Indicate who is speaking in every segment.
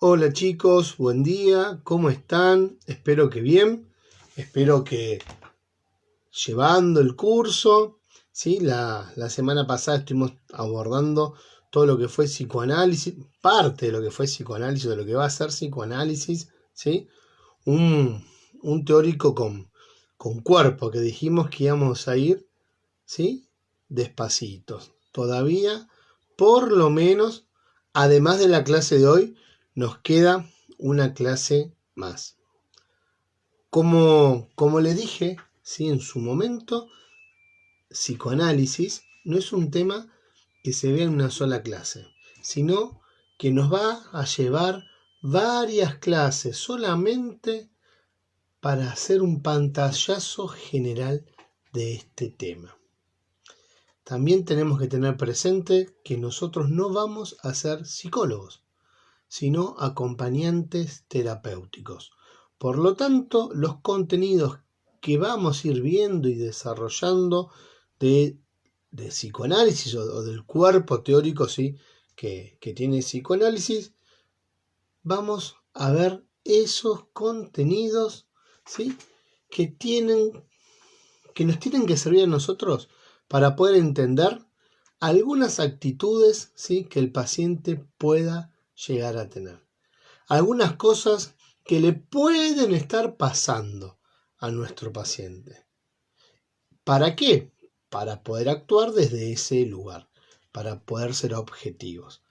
Speaker 1: Hola chicos, buen día, ¿cómo están? Espero que bien, espero que llevando el curso, ¿sí? La semana pasada estuvimos abordando todo lo que fue psicoanálisis, parte de lo que fue psicoanálisis, de lo que va a ser psicoanálisis, ¿sí? Un teórico con cuerpo que dijimos que íbamos a ir, ¿sí? Despacitos. Todavía, por lo menos, además de la clase de hoy, nos queda una clase más. Como le dije, ¿sí? En su momento, psicoanálisis no es un tema que se vea en una sola clase, sino que nos va a llevar varias clases solamente para hacer un pantallazo general de este tema. También tenemos que tener presente que nosotros no vamos a ser psicólogos, sino acompañantes terapéuticos. Por lo tanto, los contenidos que vamos a ir viendo y desarrollando de psicoanálisis o del cuerpo teórico, ¿sí? que tiene psicoanálisis, vamos a ver esos contenidos, ¿sí? que nos tienen que servir a nosotros para poder entender algunas actitudes, ¿sí? que el paciente pueda llegar a tener. Algunas cosas que le pueden estar pasando a nuestro paciente. ¿Para qué? Para poder actuar desde ese lugar, para poder ser objetivos.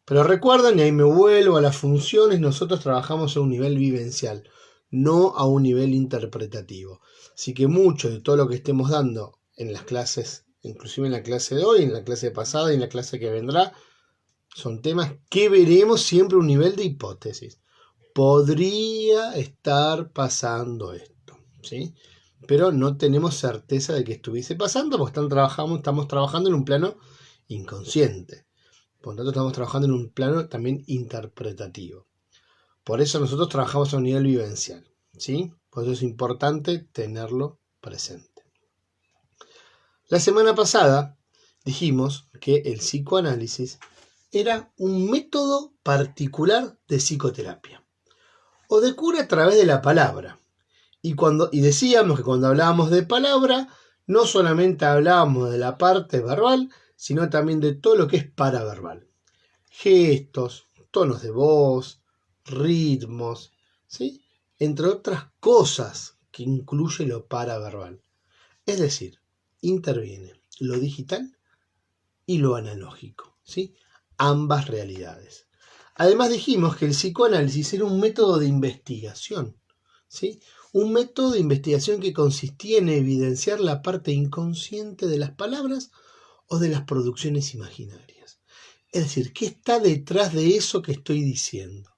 Speaker 1: Pero recuerden, y ahí me vuelvo a las funciones, nosotros trabajamos a un nivel vivencial, no a un nivel interpretativo. Así que mucho de todo lo que estemos dando en las clases, inclusive en la clase de hoy, en la clase pasada y en la clase que vendrá, son temas que veremos siempre a un nivel de hipótesis. Podría estar pasando esto, ¿sí? Pero no tenemos certeza de que estuviese pasando porque estamos trabajando en un plano inconsciente. Por lo tanto, estamos trabajando en un plano también interpretativo. Por eso nosotros trabajamos a un nivel vivencial, ¿sí? Por eso es importante tenerlo presente. La semana pasada dijimos que el psicoanálisis era un método particular de psicoterapia o de cura a través de la palabra. Y decíamos que cuando hablábamos de palabra, no solamente hablábamos de la parte verbal, sino también de todo lo que es paraverbal. Gestos, tonos de voz, ritmos, ¿sí? Entre otras cosas que incluye lo paraverbal. Es decir, interviene lo digital y lo analógico, ¿sí? Ambas realidades. Además dijimos que el psicoanálisis era un método de investigación, ¿sí? Un método de investigación que consistía en evidenciar la parte inconsciente de las palabras o de las producciones imaginarias. Es decir, ¿qué está detrás de eso que estoy diciendo?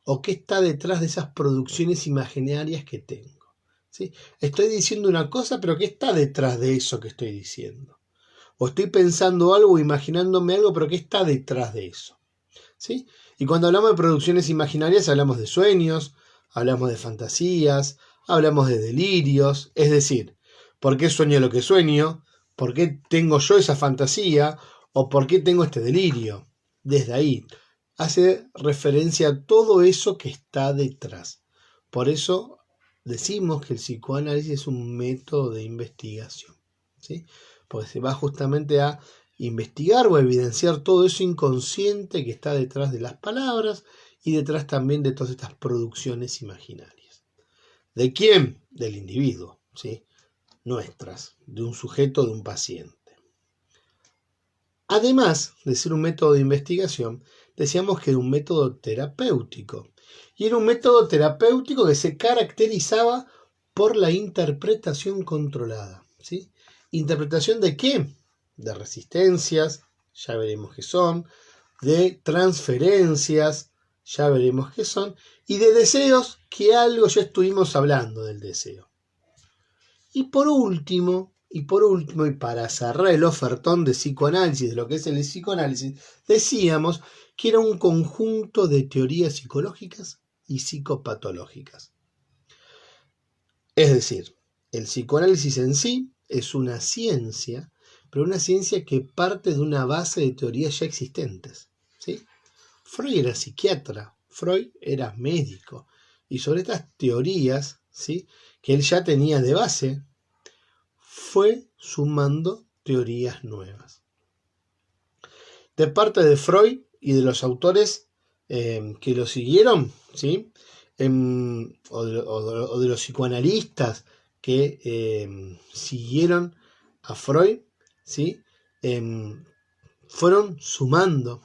Speaker 1: ¿O qué está detrás de esas producciones imaginarias que tengo? ¿Sí? Estoy diciendo una cosa, pero ¿qué está detrás de eso que estoy diciendo? O estoy pensando algo, imaginándome algo, pero ¿qué está detrás de eso? ¿Sí? Y cuando hablamos de producciones imaginarias, hablamos de sueños, hablamos de fantasías, hablamos de delirios, es decir, ¿por qué sueño lo que sueño? ¿Por qué tengo yo esa fantasía? ¿O por qué tengo este delirio? Desde ahí hace referencia a todo eso que está detrás. Por eso decimos que el psicoanálisis es un método de investigación, ¿sí? Porque se va justamente a investigar o evidenciar todo eso inconsciente que está detrás de las palabras y detrás también de todas estas producciones imaginarias. ¿De quién? Del individuo, ¿sí? Nuestras, de un sujeto, de un paciente. Además de ser un método de investigación, decíamos que era un método terapéutico. Y era un método terapéutico que se caracterizaba por la interpretación controlada, ¿sí? ¿Interpretación de qué? De resistencias, ya veremos qué son, de transferencias, ya veremos qué son, y de deseos, que algo ya estuvimos hablando del deseo. Y por último, y para cerrar el ofertón de psicoanálisis, de lo que es el psicoanálisis, decíamos que era un conjunto de teorías psicológicas y psicopatológicas. Es decir, el psicoanálisis en sí es una ciencia, pero una ciencia que parte de una base de teorías ya existentes, ¿sí? Freud era psiquiatra, Freud era médico y sobre estas teorías, ¿sí?, que él ya tenía de base, fue sumando teorías nuevas. De parte de Freud y de los autores que lo siguieron, ¿sí?, o de los psicoanalistas que siguieron a Freud, ¿sí?, fueron sumando,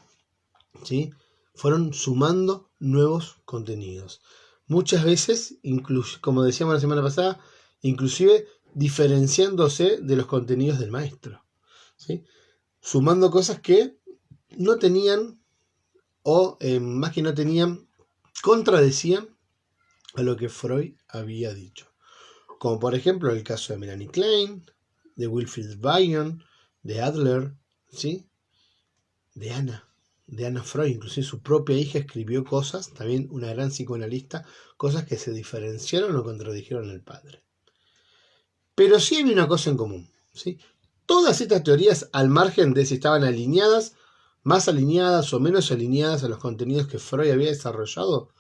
Speaker 1: ¿sí?, fueron sumando nuevos contenidos. Muchas veces, como decíamos la semana pasada, inclusive diferenciándose de los contenidos del maestro, ¿sí?, sumando cosas que no tenían, o más que no tenían, contradecían a lo que Freud había dicho. Como por ejemplo el caso de Melanie Klein, de Wilfried Bion, de Adler, ¿sí?, de Anna Freud. Inclusive su propia hija escribió cosas, también una gran psicoanalista, cosas que se diferenciaron o contradijeron al padre. Pero sí había una cosa en común, ¿sí? Todas estas teorías, al margen de si estaban alineadas, más alineadas o menos alineadas a los contenidos que Freud había desarrollado,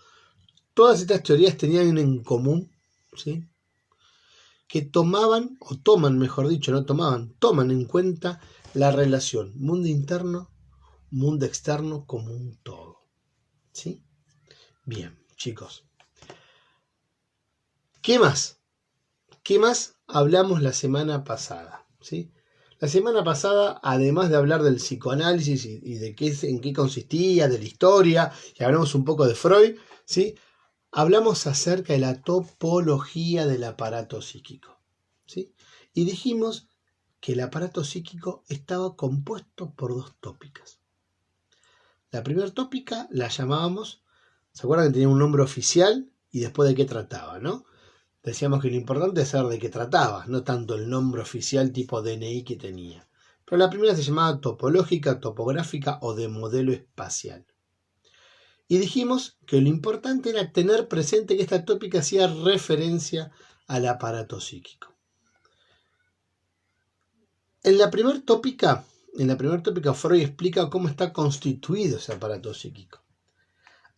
Speaker 1: todas estas teorías tenían en común, ¿sí?, que tomaban, o toman, mejor dicho, no tomaban, toman en cuenta la relación mundo interno, mundo externo como un todo, ¿sí? Bien, chicos. ¿Qué más? ¿Qué más hablamos la semana pasada? ¿Sí? La semana pasada, además de hablar del psicoanálisis y de en qué consistía, de la historia, y hablamos un poco de Freud, ¿sí?, hablamos acerca de la topología del aparato psíquico, ¿sí? Y dijimos que el aparato psíquico estaba compuesto por dos tópicas. La primera tópica la llamábamos, ¿se acuerdan que tenía un nombre oficial y después de qué trataba, ¿no? Decíamos que lo importante es saber de qué trataba, no tanto el nombre oficial tipo DNI que tenía. Pero la primera se llamaba topológica, topográfica o de modelo espacial. Y dijimos que lo importante era tener presente que esta tópica hacía referencia al aparato psíquico. En la primera tópica Freud explica cómo está constituido ese aparato psíquico.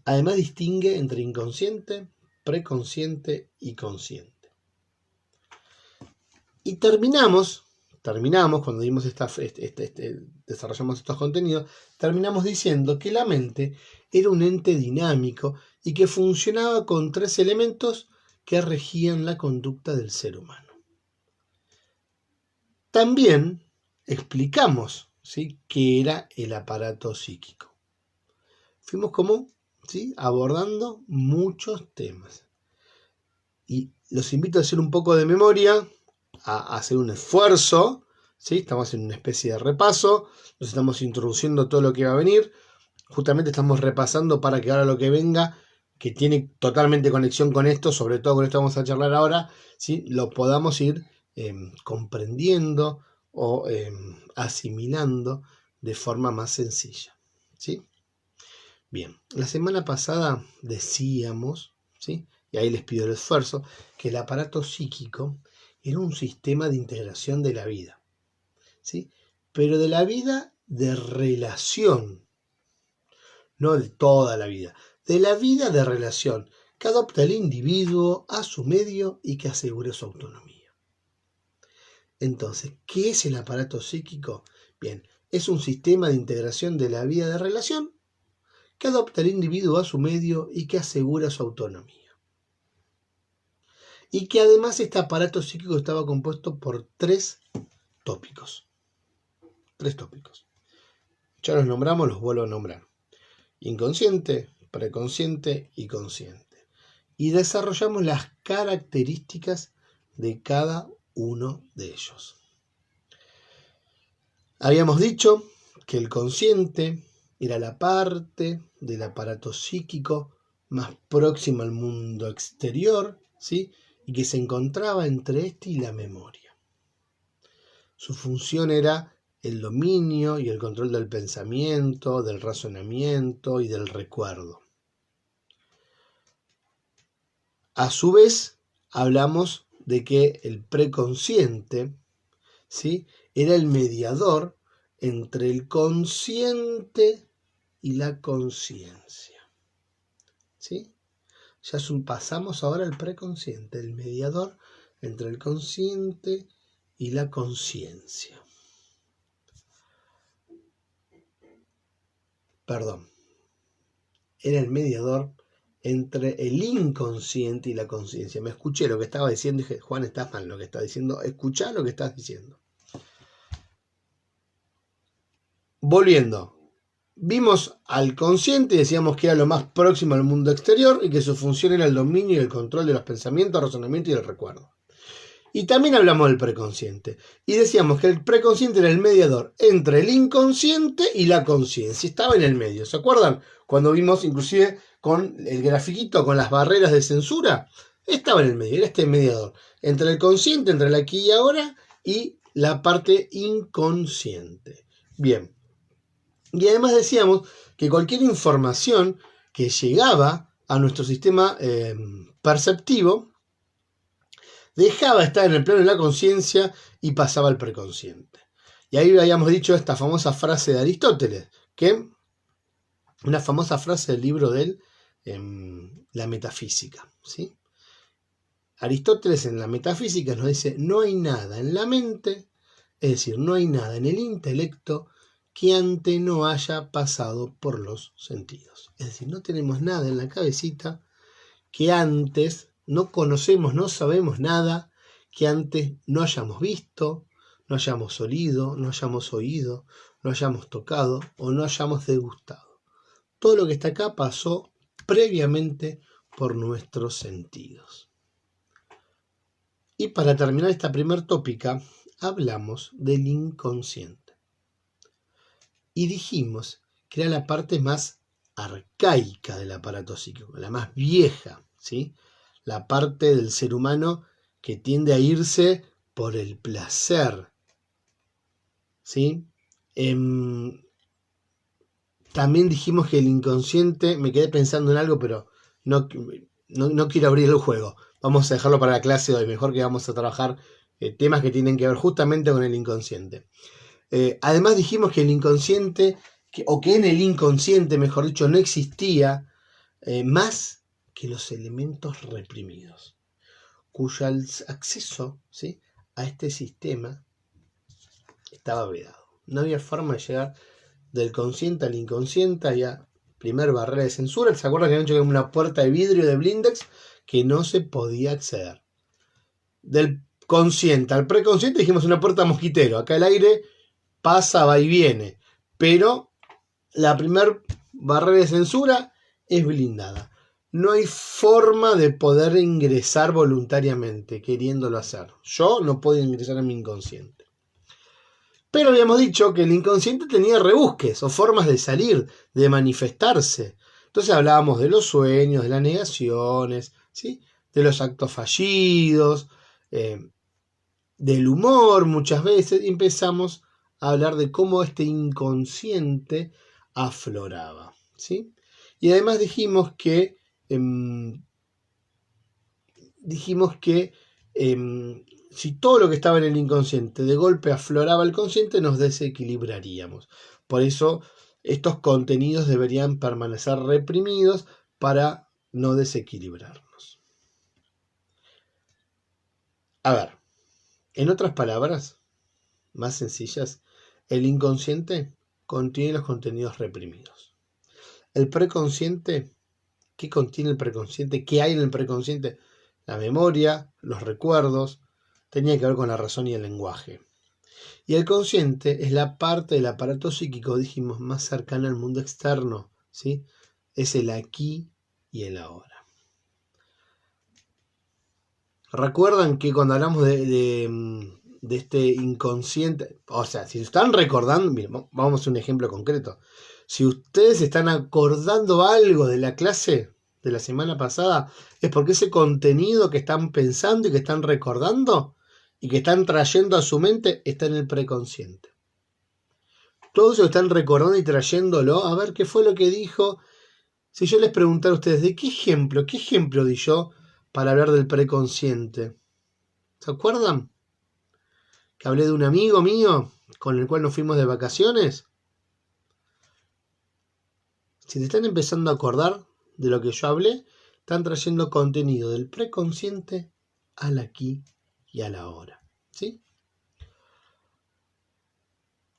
Speaker 1: Además distingue entre inconsciente, preconsciente y consciente. Y terminamos cuando dimos desarrollamos estos contenidos, terminamos diciendo que la mente era un ente dinámico y que funcionaba con tres elementos que regían la conducta del ser humano. También explicamos, ¿sí?, qué era el aparato psíquico. Fuimos ¿sí?, abordando muchos temas. Y los invito a hacer un poco de memoria, a hacer un esfuerzo, ¿sí? Estamos en una especie de repaso, nos estamos introduciendo todo lo que va a venir, justamente estamos repasando para que ahora lo que venga, que tiene totalmente conexión con esto, sobre todo con esto que vamos a charlar ahora, ¿sí?, lo podamos ir comprendiendo o asimilando de forma más sencilla, ¿sí? Bien, la semana pasada decíamos, ¿sí?, y ahí les pido el esfuerzo, que el aparato psíquico era un sistema de integración de la vida, ¿sí?, pero de la vida de relación, no de toda la vida, de la vida de relación que adopta el individuo a su medio y que asegure su autonomía. Entonces, ¿qué es el aparato psíquico? Bien, es un sistema de integración de la vida de relación que adopta el individuo a su medio y que asegura su autonomía. Y que además este aparato psíquico estaba compuesto por tres tópicos. Ya los nombramos, los vuelvo a nombrar. Inconsciente, preconsciente y consciente. Y desarrollamos las características de cada uno de ellos. Habíamos dicho que el consciente era la parte del aparato psíquico más próxima al mundo exterior, ¿sí?, y que se encontraba entre este y la memoria. Su función era el dominio y el control del pensamiento, del razonamiento y del recuerdo. A su vez, hablamos de que el preconsciente, ¿sí?, era el mediador entre el consciente y la conciencia. ¿sí? Ya pasamos ahora al preconsciente, el mediador entre el consciente y la conciencia. Perdón, era el mediador entre el inconsciente y la conciencia. Me escuché lo que estaba diciendo y dije, Juan, estás mal lo que estás diciendo. Escuchá lo que estás diciendo. Volviendo. Vimos al consciente y decíamos que era lo más próximo al mundo exterior y que su función era el dominio y el control de los pensamientos, razonamiento y el recuerdo. Y también hablamos del preconsciente. Y decíamos que el preconsciente era el mediador entre el inconsciente y la conciencia. Estaba en el medio. ¿Se acuerdan? Cuando vimos inclusive con el grafiquito, con las barreras de censura. Estaba en el medio. Era este mediador. Entre el consciente, entre el aquí y ahora y la parte inconsciente. Bien. Y además decíamos que cualquier información que llegaba a nuestro sistema perceptivo dejaba de estar en el plano de la conciencia y pasaba al preconsciente. Y ahí habíamos dicho esta famosa frase de Aristóteles, una famosa frase del libro de él, La Metafísica. ¿Sí? Aristóteles en la Metafísica nos dice, no hay nada en la mente, es decir, no hay nada en el intelecto que antes no haya pasado por los sentidos. Es decir, no tenemos nada en la cabecita que antes no conocemos, no sabemos nada que antes no hayamos visto, no hayamos olido, no hayamos oído, no hayamos tocado o no hayamos degustado. Todo lo que está acá pasó previamente por nuestros sentidos. Y para terminar esta primer tópica, hablamos del inconsciente. Y dijimos que era la parte más arcaica del aparato psíquico, la más vieja, ¿sí? La parte del ser humano que tiende a irse por el placer, ¿sí? También dijimos que el inconsciente, me quedé pensando en algo, pero no quiero abrir el juego. Vamos a dejarlo para la clase de hoy, mejor que vamos a trabajar temas que tienen que ver justamente con el inconsciente. Además dijimos que el inconsciente, o que en el inconsciente, mejor dicho, no existía más que los elementos reprimidos, cuyo acceso, ¿sí?, a este sistema estaba vedado. No había forma de llegar del consciente al inconsciente. Había primer barrera de censura. ¿Se acuerdan que habían hecho una puerta de vidrio de blindex que no se podía acceder? Del consciente al preconsciente dijimos una puerta mosquitero. Acá el aire pasa, va y viene. Pero la primer barrera de censura es blindada. No hay forma de poder ingresar voluntariamente, queriéndolo hacer. Yo no puedo ingresar a mi inconsciente. Pero habíamos dicho que el inconsciente tenía rebusques o formas de salir, de manifestarse. Entonces hablábamos de los sueños, de las negaciones, ¿sí?, de los actos fallidos, del humor muchas veces, y empezamos a hablar de cómo este inconsciente afloraba, ¿sí? Y además dijimos que si todo lo que estaba en el inconsciente de golpe afloraba el consciente, nos desequilibraríamos. Por eso estos contenidos deberían permanecer reprimidos para no desequilibrarnos. A ver, en otras palabras más sencillas, el inconsciente contiene los contenidos reprimidos. El preconsciente, ¿qué contiene el preconsciente? ¿Qué hay en el preconsciente? La memoria, los recuerdos, tenía que ver con la razón y el lenguaje. Y el consciente es la parte del aparato psíquico, dijimos, más cercana al mundo externo, ¿sí? Es el aquí y el ahora. ¿Recuerdan que cuando hablamos de este inconsciente, o sea, si están recordando, miren, vamos a hacer un ejemplo concreto. Si ustedes están acordando algo de la clase de la semana pasada, es porque ese contenido que están pensando y que están recordando y que están trayendo a su mente está en el preconsciente. Todo eso están recordando y trayéndolo, a ver qué fue lo que dijo. Si yo les preguntara a ustedes, ¿de qué ejemplo di yo para hablar del preconsciente? ¿Se acuerdan? Que hablé de un amigo mío con el cual nos fuimos de vacaciones. Si te están empezando a acordar, de lo que yo hablé están trayendo contenido del preconsciente al aquí y a la ahora, ¿sí?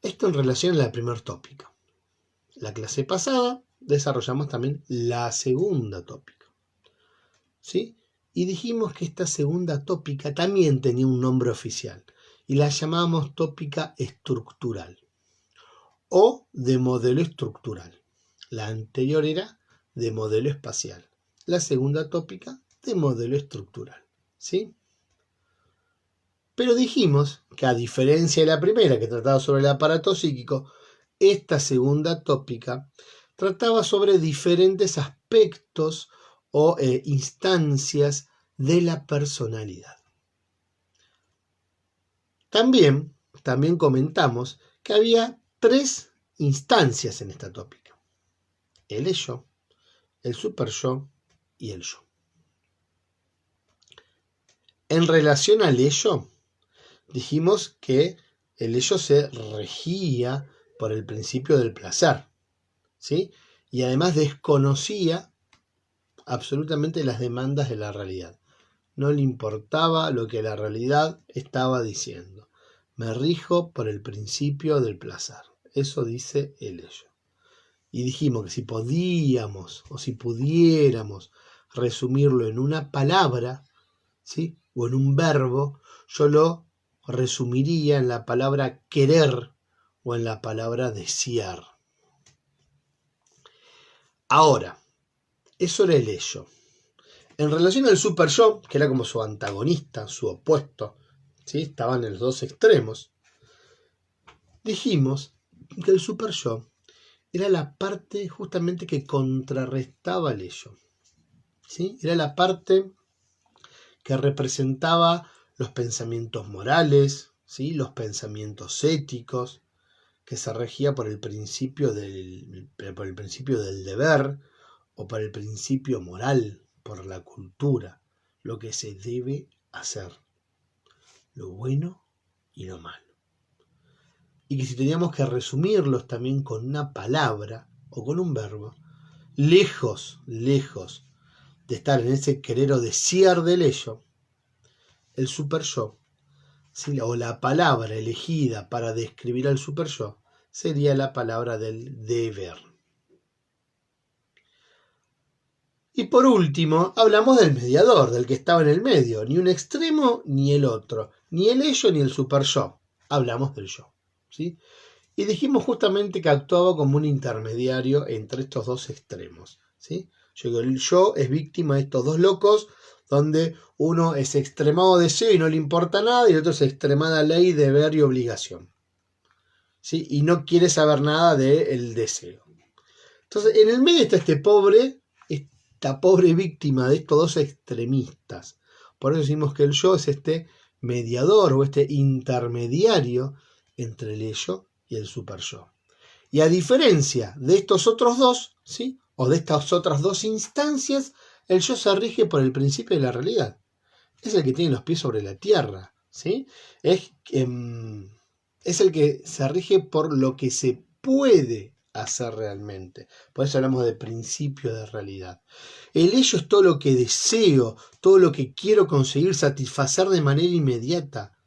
Speaker 1: Esto en relación a la primer tópica. La clase pasada desarrollamos también la segunda tópica, ¿sí? Y dijimos que esta segunda tópica también tenía un nombre oficial y la llamábamos tópica estructural o de modelo estructural. La anterior era de modelo espacial. La segunda tópica de modelo estructural, ¿sí? Pero dijimos que a diferencia de la primera que trataba sobre el aparato psíquico, esta segunda tópica trataba sobre diferentes aspectos o instancias de la personalidad. También comentamos que había 3 instancias en esta tópica: el ello, el superyo y el yo. En relación al ello, dijimos que el ello se regía por el principio del placer, ¿sí? Y además desconocía absolutamente las demandas de la realidad. No le importaba lo que la realidad estaba diciendo. Me rijo por el principio del placer. Eso dice el ello. Y dijimos que si podíamos o si pudiéramos resumirlo en una palabra, ¿sí? O en un verbo, yo lo resumiría en la palabra querer o en la palabra desear. Ahora, eso era el ello. En relación al super yo, que era como su antagonista, su opuesto, ¿sí? Estaban en los dos extremos, dijimos que el super yo era la parte justamente que contrarrestaba el ello, ¿sí? Era la parte que representaba los pensamientos morales, ¿sí? Los pensamientos éticos, que se regía por el principio del deber o por el principio moral, por la cultura, lo que se debe hacer, lo bueno y lo malo. Y que si teníamos que resumirlos también con una palabra o con un verbo, lejos de estar en ese querer o desear del ello, el super yo, ¿sí? O la palabra elegida para describir al super yo sería la palabra del deber. Y por último, hablamos del mediador, del que estaba en el medio, ni un extremo ni el otro, ni el ello ni el super yo. Hablamos del yo, ¿sí? Y dijimos justamente que actuaba como un intermediario entre estos dos extremos, ¿sí? Yo digo, el yo es víctima de estos dos locos, donde uno es extremado deseo y no le importa nada, y el otro es extremada ley, deber y obligación, ¿sí? Y no quiere saber nada del deseo. Entonces, en el medio está esta pobre víctima de estos dos extremistas. Por eso decimos que el yo es este mediador o este intermediario entre el ello y el super yo. Y a diferencia de estos otros dos, ¿sí? O de estas otras dos instancias, el yo se rige por el principio de la realidad. Es el que tiene los pies sobre la tierra, ¿sí? Es el que se rige por lo que se puede hacer realmente. Por eso hablamos de principio de realidad. El ello es todo lo que deseo, todo lo que quiero conseguir satisfacer de manera inmediata.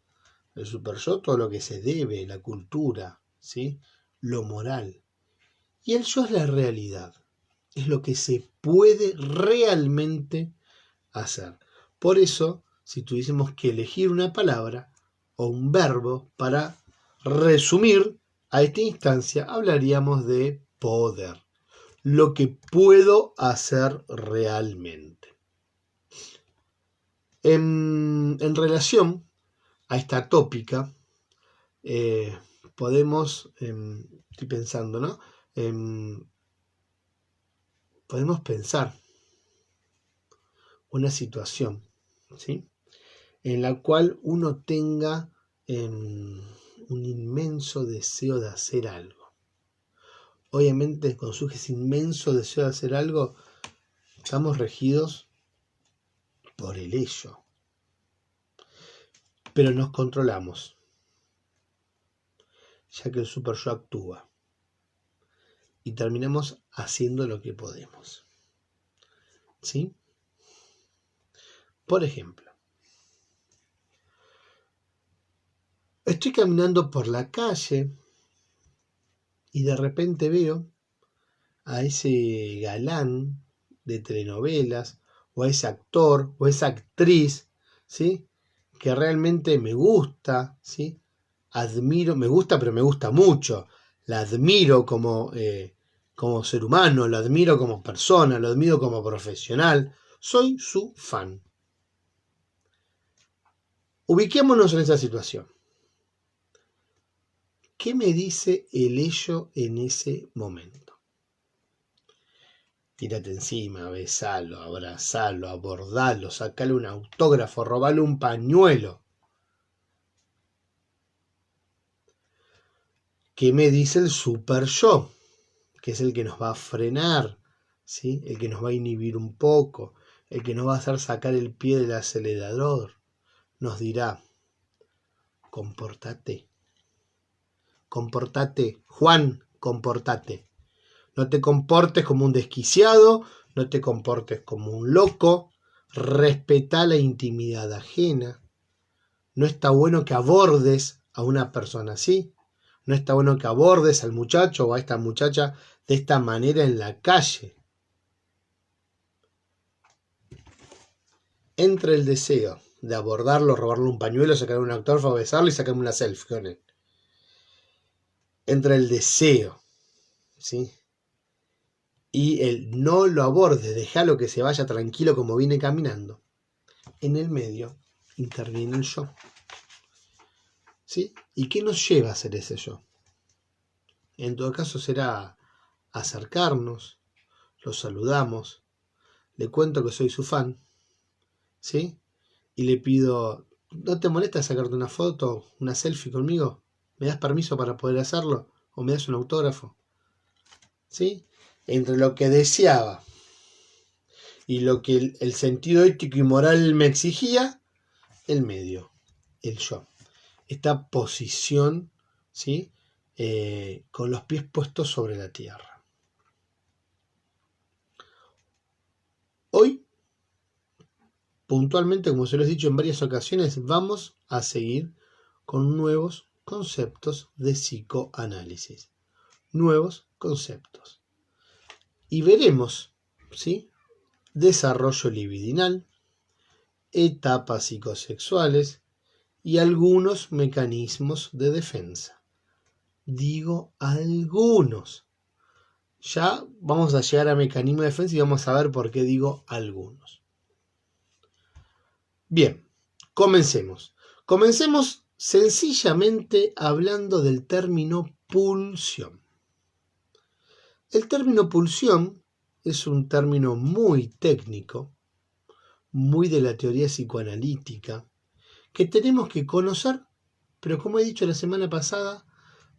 Speaker 1: El super yo, todo lo que se debe, la cultura, ¿sí? Lo moral. Y el yo es la realidad, es lo que se puede realmente hacer. Por eso, si tuviésemos que elegir una palabra o un verbo para resumir a esta instancia, hablaríamos de poder, lo que puedo hacer realmente. En relación a esta tópica, podemos, estoy pensando, ¿no? Podemos pensar una situación, ¿sí? En la cual uno tenga un inmenso deseo de hacer algo. Obviamente, cuando surge ese inmenso deseo de hacer algo, estamos regidos por el ello, pero nos controlamos, ya que el super yo actúa y terminamos haciendo lo que podemos. ¿sí? Por ejemplo, estoy caminando por la calle y de repente veo a ese galán de telenovelas, o a ese actor, o a esa actriz, ¿sí? Que realmente me gusta, ¿sí? Admiro, me gusta, pero me gusta mucho. La admiro como ser humano, lo admiro como persona, lo admiro como profesional. Soy su fan. Ubiquémonos en esa situación. ¿Qué me dice el ello en ese momento? Tírate encima, besalo, abrazalo, abordalo, sacale un autógrafo, robale un pañuelo. ¿Qué me dice el super yo? Que es el que nos va a frenar, ¿sí? El que nos va a inhibir un poco, el que nos va a hacer sacar el pie del acelerador. Nos dirá, compórtate, compórtate, Juan, compórtate. No te comportes como un desquiciado, no te comportes como un loco, respetá la intimidad ajena. No está bueno que abordes a una persona así. No está bueno que abordes al muchacho o a esta muchacha de esta manera en la calle. Entra el deseo de abordarlo, robarle un pañuelo, sacarle un autógrafo, besarlo y sacarme una selfie con él. Entra el deseo, ¿sí? Y el no lo abordes, déjalo que se vaya tranquilo como viene caminando. En el medio interviene el yo, ¿sí? ¿Y qué nos lleva a hacer ese yo? En todo caso será acercarnos, lo saludamos, le cuento que soy su fan, ¿sí? Y le pido, ¿no te molesta sacarte una foto, una selfie conmigo? ¿Me das permiso para poder hacerlo? ¿O me das un autógrafo? ¿Sí? Entre lo que deseaba y lo que el sentido ético y moral me exigía, el medio, el yo. Esta posición, ¿sí? Con los pies puestos sobre la tierra. Hoy, puntualmente, como se lo he dicho en varias ocasiones, vamos a seguir con nuevos conceptos de psicoanálisis. Nuevos conceptos. Y veremos, ¿sí? Desarrollo libidinal, etapas psicosexuales y algunos mecanismos de defensa. Digo algunos. Ya vamos a llegar a mecanismo de defensa y vamos a ver por qué digo algunos. Bien, comencemos. Comencemos sencillamente hablando del término pulsión. El término pulsión es un término muy técnico, muy de la teoría psicoanalítica, que tenemos que conocer, pero como he dicho la semana pasada,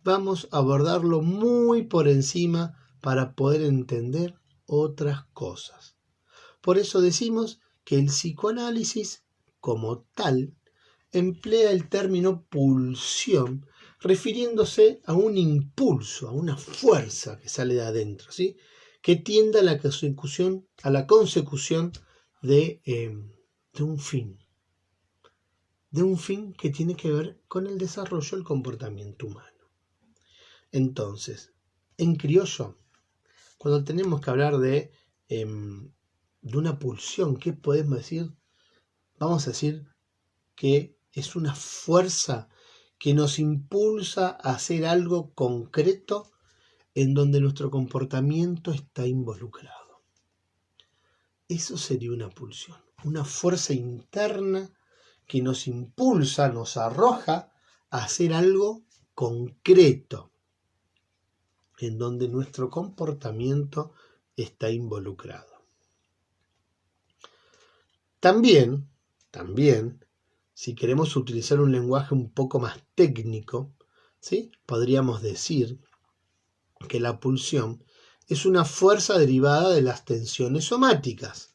Speaker 1: vamos a abordarlo muy por encima para poder entender otras cosas. Por eso decimos que el psicoanálisis, como tal, emplea el término pulsión refiriéndose a un impulso, a una fuerza que sale de adentro, ¿sí? Que tiende a la consecución de un fin. De un fin que tiene que ver con el desarrollo del comportamiento humano. Entonces, en criollo, cuando tenemos que hablar de una pulsión, ¿qué podemos decir? Vamos a decir que es una fuerza que nos impulsa a hacer algo concreto en donde nuestro comportamiento está involucrado. Eso sería una pulsión, una fuerza interna que nos impulsa, nos arroja a hacer algo concreto en donde nuestro comportamiento está involucrado. También, si queremos utilizar un lenguaje un poco más técnico, ¿sí? Podríamos decir que la pulsión es una fuerza derivada de las tensiones somáticas,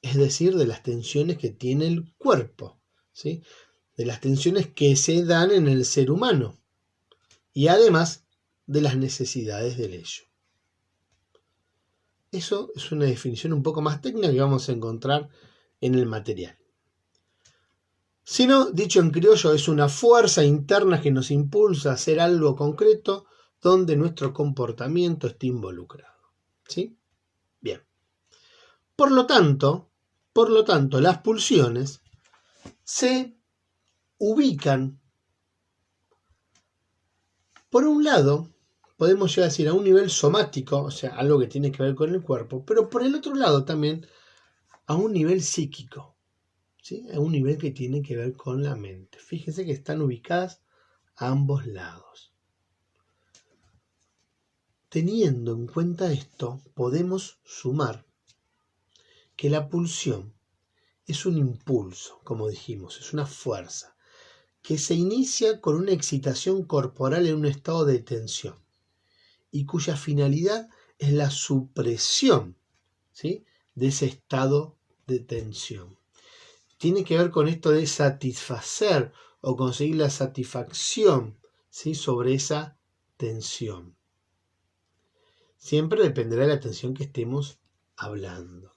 Speaker 1: es decir, de las tensiones que tiene el cuerpo, ¿sí? De las tensiones que se dan en el ser humano y además de las necesidades del ello. Eso es una definición un poco más técnica que vamos a encontrar en el material. Si no, dicho en criollo, es una fuerza interna que nos impulsa a hacer algo concreto donde nuestro comportamiento esté involucrado. ¿Sí? Bien. Por lo tanto, las pulsiones se ubican, por un lado, podemos llegar a decir a un nivel somático, o sea, algo que tiene que ver con el cuerpo, pero por el otro lado también a un nivel psíquico, ¿sí? A un nivel que tiene que ver con la mente. Fíjense que están ubicadas a ambos lados. Teniendo en cuenta esto, podemos sumar que la pulsión es un impulso, como dijimos, es una fuerza, que se inicia con una excitación corporal en un estado de tensión y cuya finalidad es la supresión, ¿sí?, de ese estado de tensión. Tiene que ver con esto de satisfacer o conseguir la satisfacción, ¿sí?, sobre esa tensión. Siempre dependerá de la tensión que estemos hablando.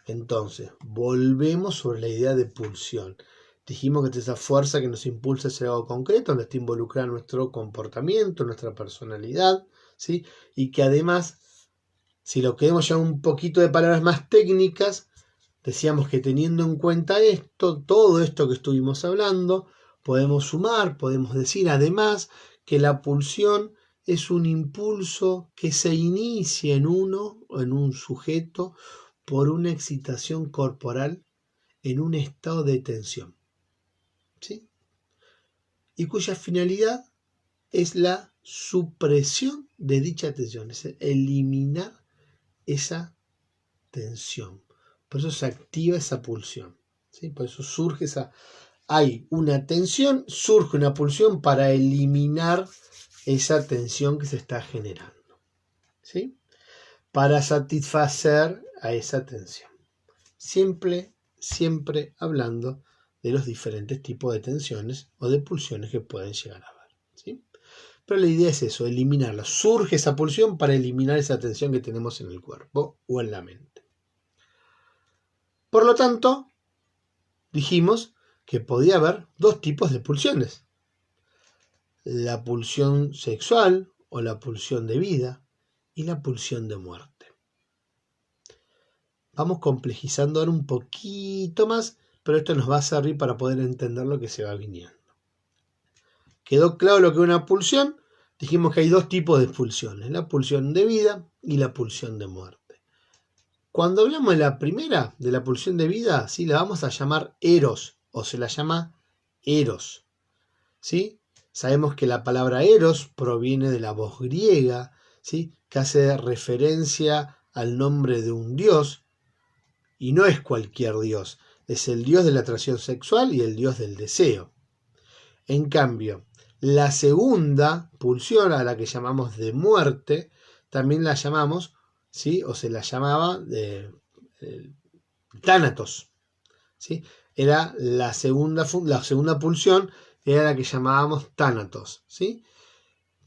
Speaker 1: Entonces, volvemos sobre la idea de pulsión. Dijimos que es esa fuerza que nos impulsa a hacer algo concreto, donde está involucrada nuestro comportamiento, nuestra personalidad, ¿sí? Y que además, si lo queremos llevar un poquito de palabras más técnicas, decíamos que teniendo en cuenta esto, todo esto que estuvimos hablando, podemos sumar, podemos decir además que la pulsión es un impulso que se inicia en uno o en un sujeto por una excitación corporal en un estado de tensión, ¿sí?, y cuya finalidad es la supresión de dicha tensión, es eliminar esa tensión. Por eso se activa esa pulsión, ¿sí? Por eso surge hay una tensión, surge una pulsión para eliminar esa tensión que se está generando, ¿sí?, para satisfacer a esa tensión. Siempre hablando de los diferentes tipos de tensiones o de pulsiones que pueden llegar a haber, ¿sí? Pero la idea es eso, eliminarla. Surge esa pulsión para eliminar esa tensión que tenemos en el cuerpo o en la mente. Por lo tanto, dijimos que podía haber dos tipos de pulsiones. La pulsión sexual o la pulsión de vida y la pulsión de muerte. Vamos complejizando ahora un poquito más, pero esto nos va a servir para poder entender lo que se va viniendo. ¿Quedó claro lo que es una pulsión? Dijimos que hay dos tipos de pulsiones, la pulsión de vida y la pulsión de muerte. Cuando hablamos de la primera, de la pulsión de vida, ¿sí?, la vamos a llamar eros, o se la llama eros, ¿sí? Sabemos que la palabra eros proviene de la voz griega, ¿sí?, que hace referencia al nombre de un dios, y no es cualquier dios, es el dios de la atracción sexual y el dios del deseo. En cambio, la segunda pulsión, a la que llamamos de muerte, también la llamamos, ¿sí?, o se la llamaba Tánatos, ¿sí? Era la segunda pulsión, era la que llamábamos Tánatos, ¿sí?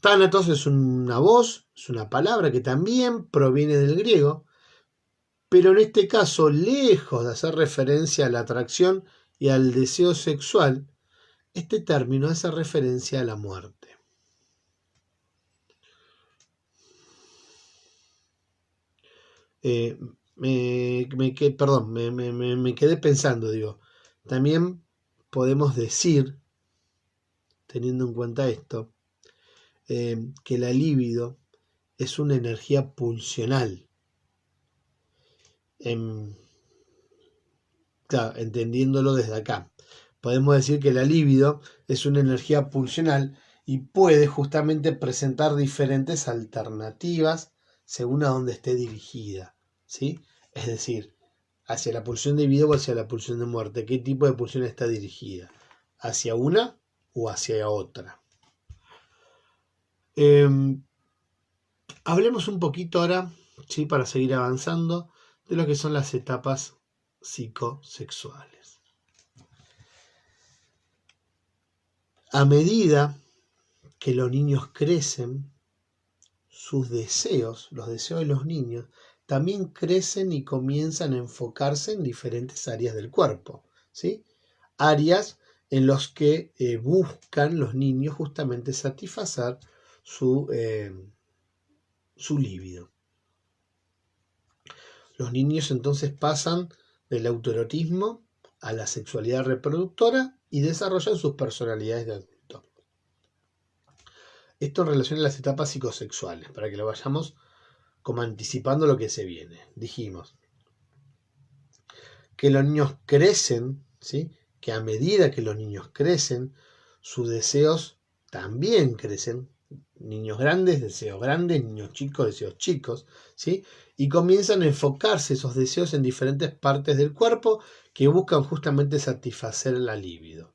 Speaker 1: Tánatos es una voz, es una palabra que también proviene del griego, pero en este caso, lejos de hacer referencia a la atracción y al deseo sexual, este término hace referencia a la muerte. Me quedé pensando, también podemos decir, teniendo en cuenta esto, que la libido es una energía pulsional. Claro, entendiéndolo desde acá, podemos decir que la libido es una energía pulsional y puede justamente presentar diferentes alternativas según a dónde esté dirigida, ¿sí? Es decir, hacia la pulsión de vida o hacia la pulsión de muerte. ¿Qué tipo de pulsión está dirigida? ¿Hacia una o hacia otra? Hablemos un poquito ahora, ¿sí?, para seguir avanzando, de lo que son las etapas psicosexuales. A medida que los niños crecen, sus deseos, los deseos de los niños, también crecen y comienzan a enfocarse en diferentes áreas del cuerpo, ¿sí? Áreas en las que buscan los niños justamente satisfacer su líbido. Los niños entonces pasan del autoerotismo a la sexualidad reproductora y desarrollan sus personalidades de adulto. Esto en relación a las etapas psicosexuales, para que lo vayamos como anticipando lo que se viene. Dijimos que los niños crecen, ¿sí? Que a medida que los niños crecen, sus deseos también crecen. Niños grandes, deseos grandes, niños chicos, deseos chicos, ¿sí? Y comienzan a enfocarse esos deseos en diferentes partes del cuerpo que buscan justamente satisfacer la libido.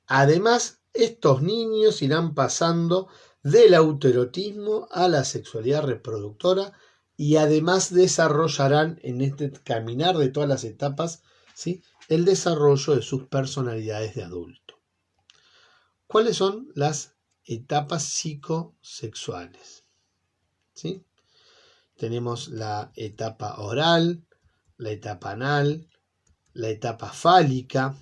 Speaker 1: Además, estos niños irán pasando del autoerotismo a la sexualidad reproductora y además desarrollarán en este caminar de todas las etapas, ¿sí? El desarrollo de sus personalidades de adulto. ¿Cuáles son las etapas psicosexuales? ¿Sí? Tenemos la etapa oral, la etapa anal, la etapa fálica.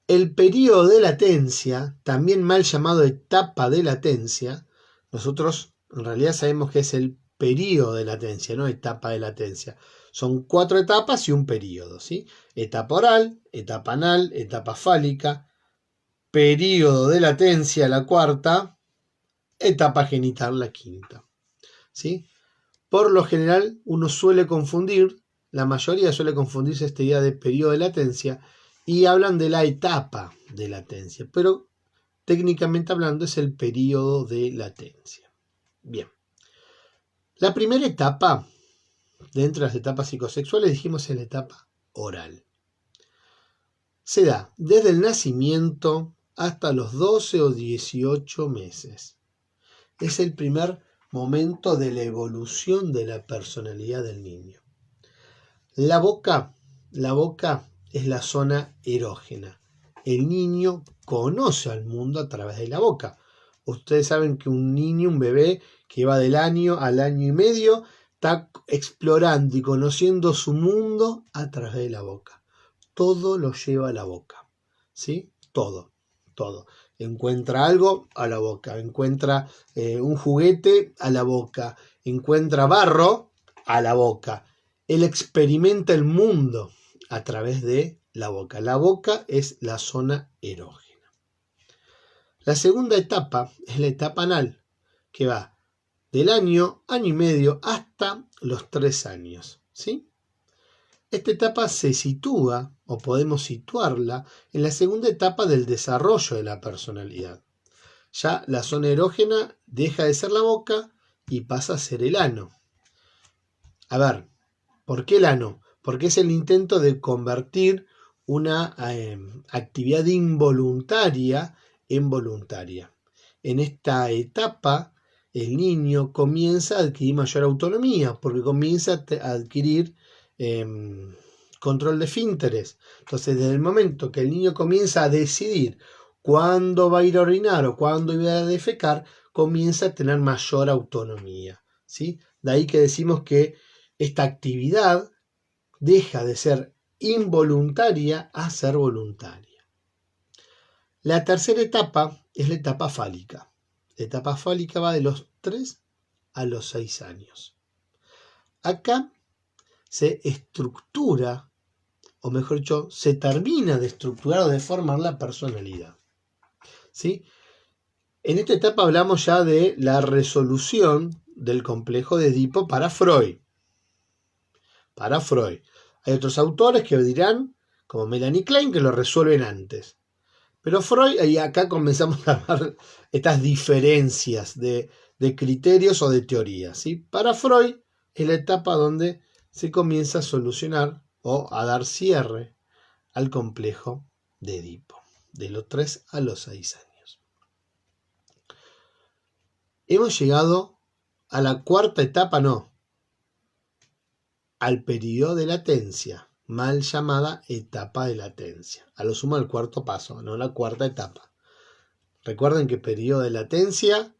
Speaker 1: El periodo de latencia, también mal llamado etapa de latencia, nosotros en realidad sabemos que es el periodo de latencia, no etapa de latencia. Son 4 etapas y un periodo, ¿sí? Etapa oral, etapa anal, etapa fálica, periodo de latencia la 4ª, etapa genital la 5ª, ¿sí? Por lo general uno suele confundir, la mayoría suele confundirse esta idea de periodo de latencia y hablan de la etapa de latencia, pero técnicamente hablando es el periodo de latencia. Bien, la primera etapa dentro de las etapas psicosexuales dijimos es la etapa oral. Se da desde el nacimiento hasta los 12 o 18 meses. Es el primer momento de la evolución de la personalidad del niño. La boca es la zona erógena. El niño conoce al mundo a través de la boca. Ustedes saben que un niño, un bebé que va del año al año y medio, está explorando y conociendo su mundo a través de la boca. Todo lo lleva a la boca, ¿sí? Todo. Encuentra algo a la boca, encuentra un juguete a la boca, encuentra barro a la boca. Él experimenta el mundo a través de la boca. La boca es la zona erógena. La segunda etapa es la etapa anal, que va del año y medio hasta los 3 años, ¿sí? Esta etapa se sitúa, o podemos situarla, en la segunda etapa del desarrollo de la personalidad. Ya la zona erógena deja de ser la boca y pasa a ser el ano. A ver, ¿por qué el ano? Porque es el intento de convertir una actividad involuntaria en voluntaria. En esta etapa, el niño comienza a adquirir mayor autonomía, porque comienza a adquirir control de esfínteres. Entonces, desde el momento que el niño comienza a decidir cuándo va a ir a orinar o cuándo va a defecar, comienza a tener mayor autonomía, ¿sí? De ahí que decimos que esta actividad deja de ser involuntaria a ser voluntaria. La tercera etapa es la etapa fálica. La etapa fálica va de los 3 a los 6 años. Acá se estructura, o mejor dicho, se termina de estructurar o de formar la personalidad, ¿sí? En esta etapa hablamos ya de la resolución del complejo de Edipo para Freud. Hay otros autores que dirán, como Melanie Klein, que lo resuelven antes. Pero Freud, y acá comenzamos a ver estas diferencias de criterios o de teorías, ¿sí? Para Freud es la etapa donde se comienza a solucionar o a dar cierre al complejo de Edipo, de los 3 a los 6 años. Hemos llegado a la cuarta etapa, al periodo de latencia, mal llamada etapa de latencia. A lo sumo al cuarto paso, no la cuarta etapa. Recuerden que periodo de latencia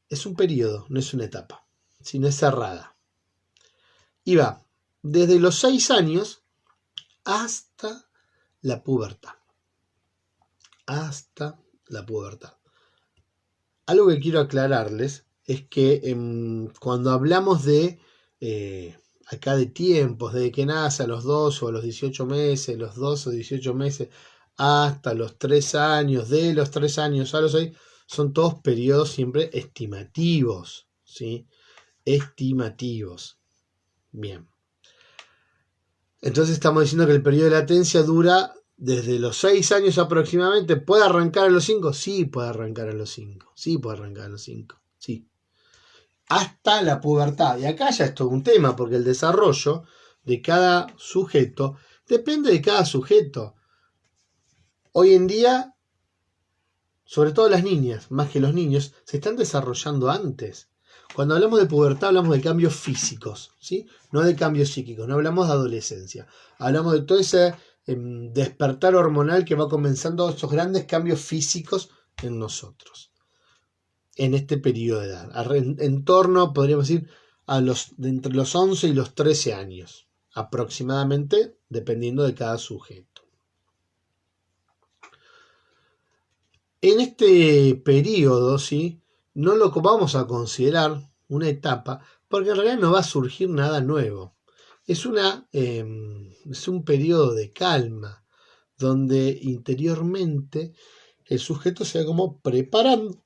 Speaker 1: es un periodo, no es una etapa, sino es cerrada. Y va desde los 6 años hasta la pubertad. Hasta la pubertad. Algo que quiero aclararles es que cuando hablamos de acá de tiempos, desde que nace a los 2 o a los 18 meses, los 2 o 18 meses hasta los 3 años, de los 3 años a los 6, son todos periodos siempre estimativos, ¿sí? Estimativos. Bien. Entonces estamos diciendo que el periodo de latencia dura desde los 6 años aproximadamente. ¿Puede arrancar a los 5? Sí, puede arrancar a los 5. Sí, puede arrancar a los 5. Sí. Hasta la pubertad. Y acá ya es todo un tema, porque el desarrollo de cada sujeto depende de cada sujeto. Hoy en día, sobre todo las niñas, más que los niños, se están desarrollando antes. Cuando hablamos de pubertad hablamos de cambios físicos, ¿sí? No de cambios psíquicos, no hablamos de adolescencia. Hablamos de todo ese despertar hormonal que va comenzando esos grandes cambios físicos en nosotros. En este periodo de edad. En torno, podríamos decir, de entre los 11 y los 13 años. Aproximadamente, dependiendo de cada sujeto. En este periodo, ¿sí? No lo vamos a considerar una etapa, porque en realidad no va a surgir nada nuevo. Es un periodo de calma, donde interiormente el sujeto se va como preparando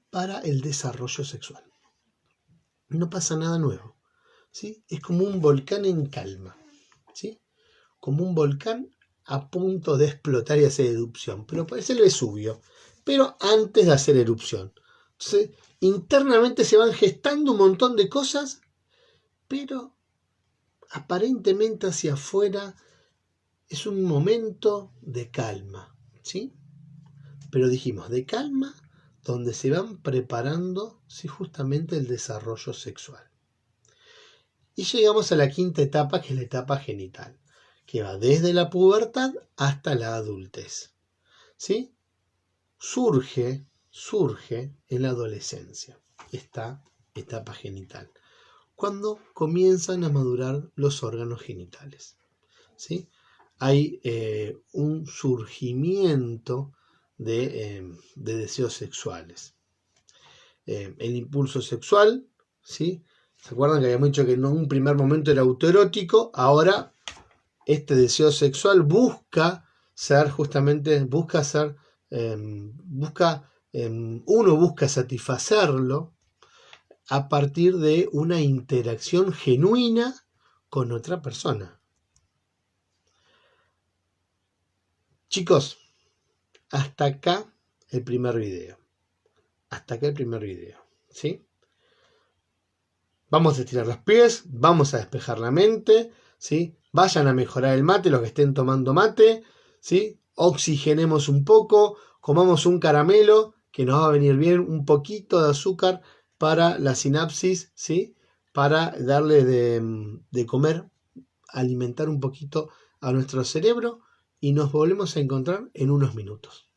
Speaker 1: para el desarrollo sexual. No pasa nada nuevo, ¿sí? Es como un volcán en calma, ¿sí? Como un volcán a punto de explotar y hacer erupción, pero parece el Vesubio, pero antes de hacer erupción. Entonces, internamente se van gestando un montón de cosas, pero aparentemente hacia afuera es un momento de calma, ¿sí? Pero dijimos, de calma, donde se van preparando, sí, justamente el desarrollo sexual. Y llegamos a la quinta etapa, que es la etapa genital, que va desde la pubertad hasta la adultez, ¿sí? Surge en la adolescencia esta etapa genital, cuando comienzan a madurar los órganos genitales, ¿sí? Hay un surgimiento de deseos sexuales. El impulso sexual, ¿sí? ¿Se acuerdan que habíamos dicho que en un primer momento era autoerótico? Ahora este deseo sexual uno busca satisfacerlo a partir de una interacción genuina con otra persona. Chicos, hasta acá el primer video. ¿Sí? Vamos a estirar los pies, vamos a despejar la mente, ¿sí? Vayan a mejorar el mate, los que estén tomando mate, ¿sí? Oxigenemos un poco, comamos un caramelo que nos va a venir bien, un poquito de azúcar para la sinapsis, ¿sí? Para darle de comer, alimentar un poquito a nuestro cerebro, y nos volvemos a encontrar en unos minutos.